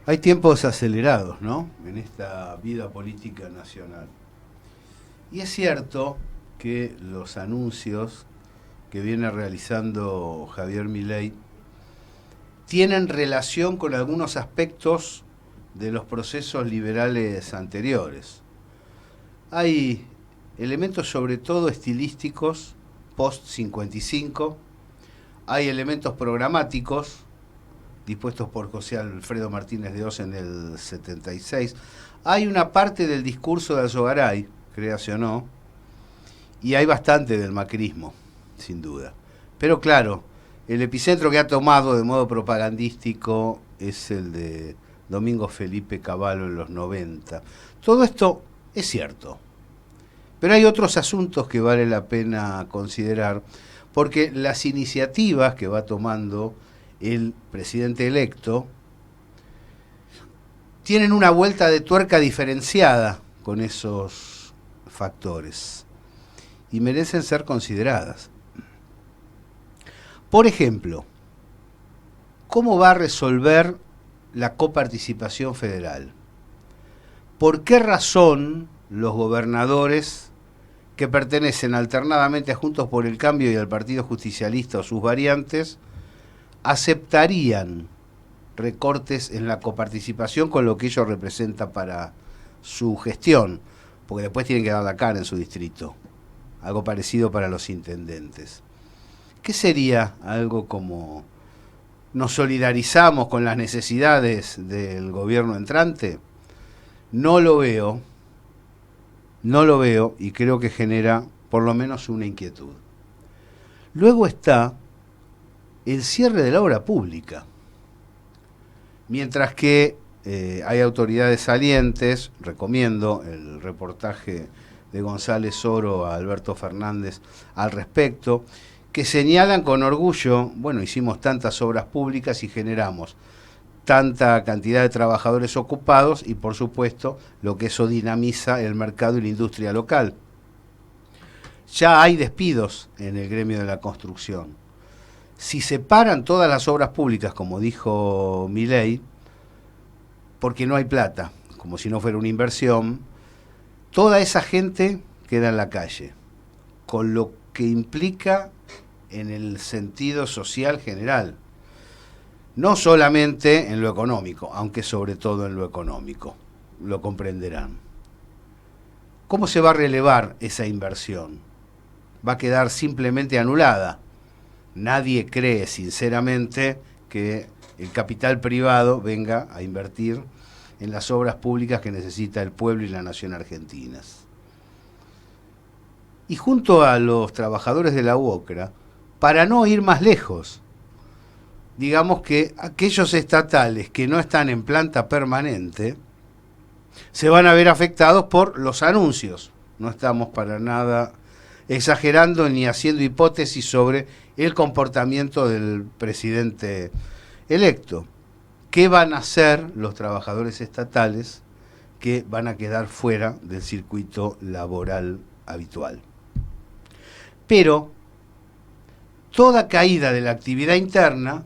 Hay tiempos acelerados, ¿no? En esta vida política nacional. Y es cierto que los anuncios que viene realizando Javier Milei tienen relación con algunos aspectos de los procesos liberales anteriores. Hay elementos sobre todo estilísticos post 55, hay elementos programáticos dispuestos por José Alfredo Martínez de Oz en el 76. Hay una parte del discurso de Alzogaray, créase o no, y hay bastante del macrismo, sin duda. Pero claro, el epicentro que ha tomado de modo propagandístico es el de Domingo Felipe Cavallo en los 90. Todo esto es cierto, pero hay otros asuntos que vale la pena considerar, porque las iniciativas que va tomando el presidente electo tienen una vuelta de tuerca diferenciada con esos factores y merecen ser consideradas. Por ejemplo, ¿cómo va a resolver la coparticipación federal? ¿Por qué razón los gobernadores que pertenecen alternadamente a Juntos por el Cambio y al Partido Justicialista o sus variantes aceptarían recortes en la coparticipación con lo que ello representa para su gestión? Porque después tienen que dar la cara en su distrito. Algo parecido para los intendentes. ¿Qué sería algo como nos solidarizamos con las necesidades del gobierno entrante? No lo veo y creo que genera por lo menos una inquietud. Luego está el cierre de la obra pública. Mientras que hay autoridades salientes, recomiendo el reportaje de González Oro a Alberto Fernández al respecto, que señalan con orgullo, bueno, hicimos tantas obras públicas y generamos tanta cantidad de trabajadores ocupados y por supuesto lo que eso dinamiza el mercado y la industria local. Ya hay despidos en el gremio de la construcción. Si se paran todas las obras públicas, como dijo Milei, porque no hay plata, como si no fuera una inversión, toda esa gente queda en la calle, con lo que implica en el sentido social general. No solamente en lo económico, aunque sobre todo en lo económico, lo comprenderán. ¿Cómo se va a relevar esa inversión? Va a quedar simplemente anulada. Nadie cree sinceramente que el capital privado venga a invertir en las obras públicas que necesita el pueblo y la nación argentinas. Y junto a los trabajadores de la UOCRA, para no ir más lejos, digamos que aquellos estatales que no están en planta permanente se van a ver afectados por los anuncios. No estamos para nada exagerando ni haciendo hipótesis sobre el comportamiento del presidente electo. ¿Qué van a hacer los trabajadores estatales que van a quedar fuera del circuito laboral habitual? Pero toda caída de la actividad interna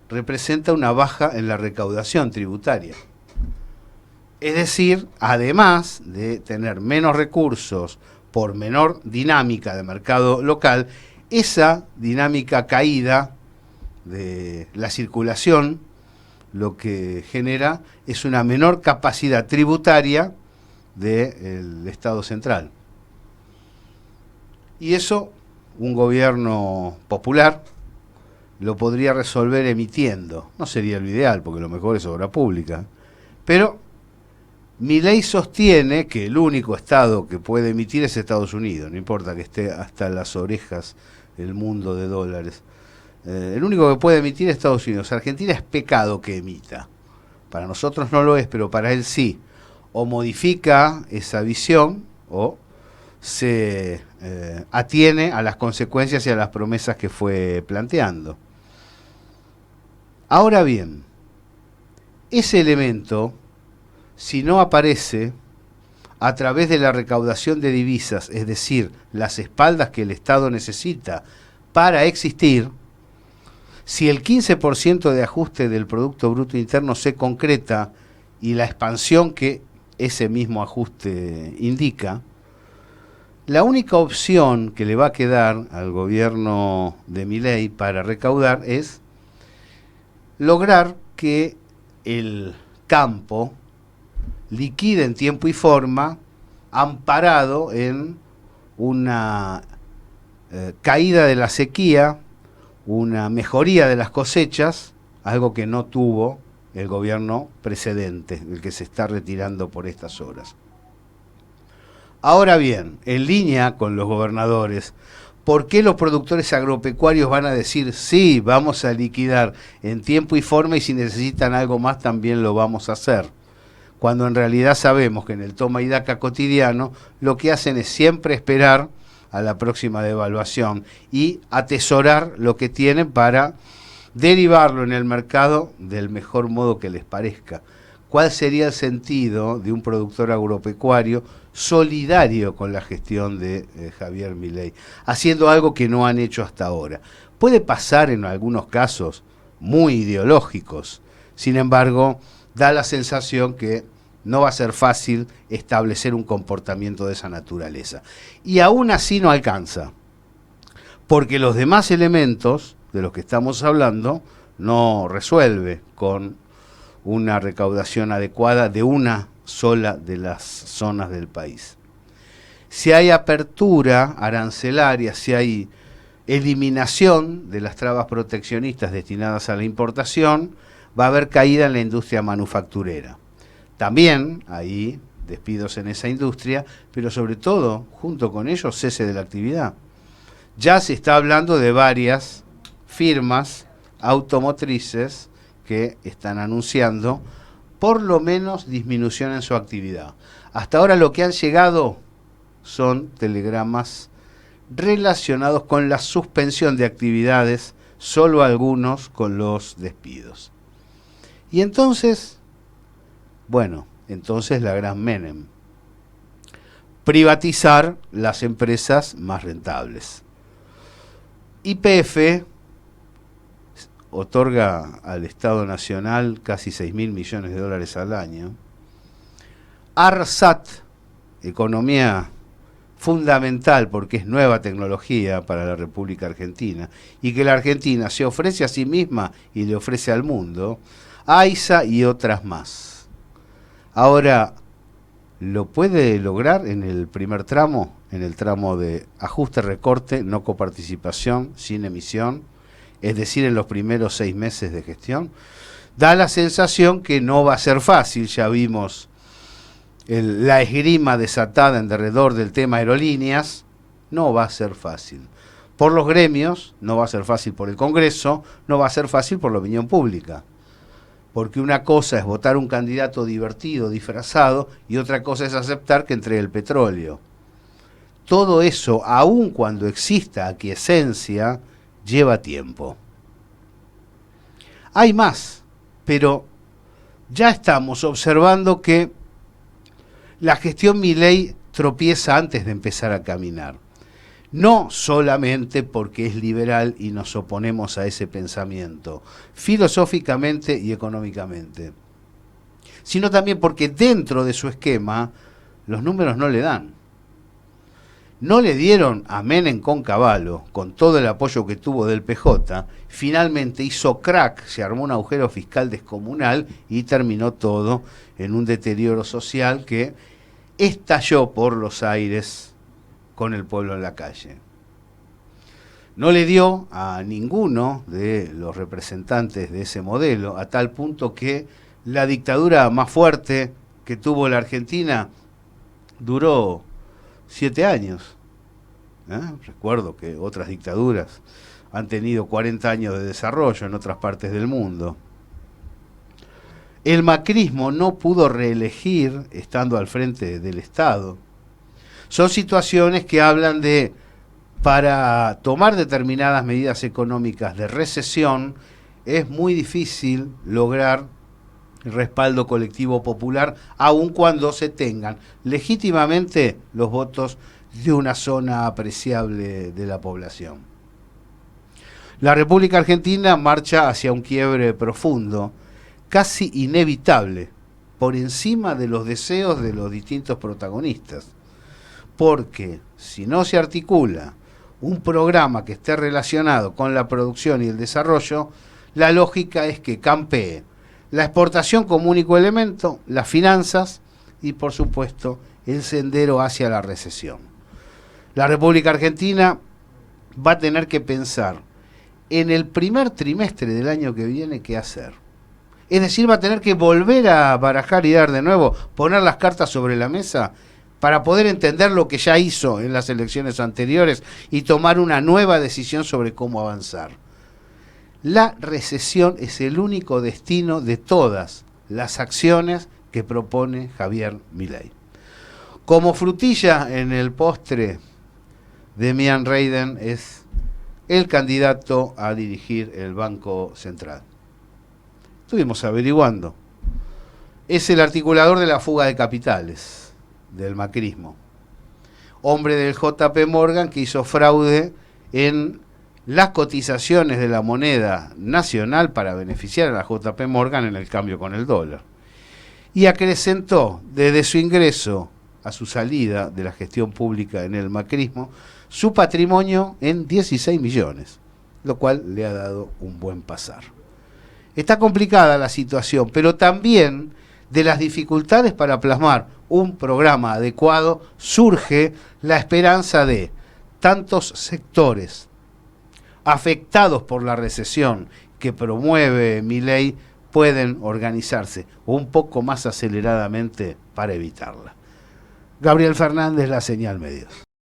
representa una baja en la recaudación tributaria. Es decir, además de tener menos recursos por menor dinámica de mercado local, esa dinámica caída de la circulación lo que genera es una menor capacidad tributaria del Estado central. Y eso un gobierno popular lo podría resolver emitiendo. No sería lo ideal, porque lo mejor es obra pública. Pero Milei sostiene que el único Estado que puede emitir es Estados Unidos, no importa que esté hasta las orejas el mundo de dólares. El único que puede emitir es Estados Unidos. Argentina es pecado que emita. Para nosotros no lo es, pero para él sí. O modifica esa visión o se atiene a las consecuencias y a las promesas que fue planteando. Ahora bien, ese elemento, si no aparece a través de la recaudación de divisas, es decir, las espaldas que el Estado necesita para existir, Si el 15% de ajuste del Producto Bruto Interno se concreta y la expansión que ese mismo ajuste indica, la única opción que le va a quedar al gobierno de Milei para recaudar es lograr que el campo liquide en tiempo y forma, amparado en una caída de la sequía, una mejoría de las cosechas, algo que no tuvo el gobierno precedente, el que se está retirando por estas horas. Ahora bien, en línea con los gobernadores, ¿por qué los productores agropecuarios van a decir sí, vamos a liquidar en tiempo y forma y si necesitan algo más también lo vamos a hacer? Cuando en realidad sabemos que en el toma y daca cotidiano lo que hacen es siempre esperar a la próxima devaluación y atesorar lo que tienen para derivarlo en el mercado del mejor modo que les parezca. ¿Cuál sería el sentido de un productor agropecuario solidario con la gestión de Javier Milei, haciendo algo que no han hecho hasta ahora? Puede pasar en algunos casos muy ideológicos, sin embargo, da la sensación que no va a ser fácil establecer un comportamiento de esa naturaleza. Y aún así no alcanza, porque los demás elementos de los que estamos hablando no resuelve con una recaudación adecuada de una sola de las zonas del país. Si hay apertura arancelaria, si hay eliminación de las trabas proteccionistas destinadas a la importación, va a haber caída en la industria manufacturera. También hay despidos en esa industria, pero sobre todo, junto con ellos, cese de la actividad. Ya se está hablando de varias firmas automotrices que están anunciando por lo menos disminución en su actividad. Hasta ahora lo que han llegado son telegramas relacionados con la suspensión de actividades, solo algunos con los despidos. Y entonces, entonces la gran Menem: privatizar las empresas más rentables. YPF otorga al Estado Nacional casi 6.000 millones de dólares al año. ARSAT, economía fundamental porque es nueva tecnología para la República Argentina y que la Argentina se ofrece a sí misma y le ofrece al mundo. AISA y otras más. Ahora, ¿lo puede lograr en el primer tramo? En el tramo de ajuste, recorte, no coparticipación, sin emisión, es decir, en los primeros 6 meses de gestión. Da la sensación que no va a ser fácil. Ya vimos la esgrima desatada en derredor del tema aerolíneas. No va a ser fácil por los gremios, no va a ser fácil por el Congreso, no va a ser fácil por la opinión pública. Porque una cosa es votar un candidato divertido, disfrazado, y otra cosa es aceptar que entregue el petróleo. Todo eso, aun cuando exista aquiescencia, lleva tiempo. Hay más, pero ya estamos observando que la gestión Milei tropieza antes de empezar a caminar. No solamente porque es liberal y nos oponemos a ese pensamiento, filosóficamente y económicamente, sino también porque dentro de su esquema los números no le dan. No le dieron a Menem con Cavallo, con todo el apoyo que tuvo del PJ, finalmente hizo crack, se armó un agujero fiscal descomunal y terminó todo en un deterioro social que estalló por los aires con el pueblo en la calle. No le dio a ninguno de los representantes de ese modelo, a tal punto que la dictadura más fuerte que tuvo la Argentina duró 7 años. Recuerdo que otras dictaduras han tenido 40 años de desarrollo en otras partes del mundo. El macrismo no pudo reelegir estando al frente del Estado. Son situaciones que hablan de, para tomar determinadas medidas económicas de recesión, es muy difícil lograr respaldo colectivo popular, aun cuando se tengan legítimamente los votos de una zona apreciable de la población. La República Argentina marcha hacia un quiebre profundo, casi inevitable, por encima de los deseos de los distintos protagonistas. Porque si no se articula un programa que esté relacionado con la producción y el desarrollo, la lógica es que campee la exportación como único elemento, las finanzas y, por supuesto, el sendero hacia la recesión. La República Argentina va a tener que pensar en el primer trimestre del año que viene qué hacer. Es decir, va a tener que volver a barajar y dar de nuevo, poner las cartas sobre la mesa para poder entender lo que ya hizo en las elecciones anteriores y tomar una nueva decisión sobre cómo avanzar. La recesión es el único destino de todas las acciones que propone Javier Milei. Como frutilla en el postre, Demian Reiden es el candidato a dirigir el Banco Central. Estuvimos averiguando. Es el articulador de la fuga de capitales del macrismo. Hombre del JP Morgan que hizo fraude en las cotizaciones de la moneda nacional para beneficiar a la JP Morgan en el cambio con el dólar. Y acrecentó desde su ingreso a su salida de la gestión pública en el macrismo su patrimonio en 16 millones, lo cual le ha dado un buen pasar. Está complicada la situación, pero también de las dificultades para plasmar un programa adecuado surge la esperanza de tantos sectores afectados por la recesión que promueve Milei pueden organizarse un poco más aceleradamente para evitarla. Gabriel Fernández, La Señal Medios.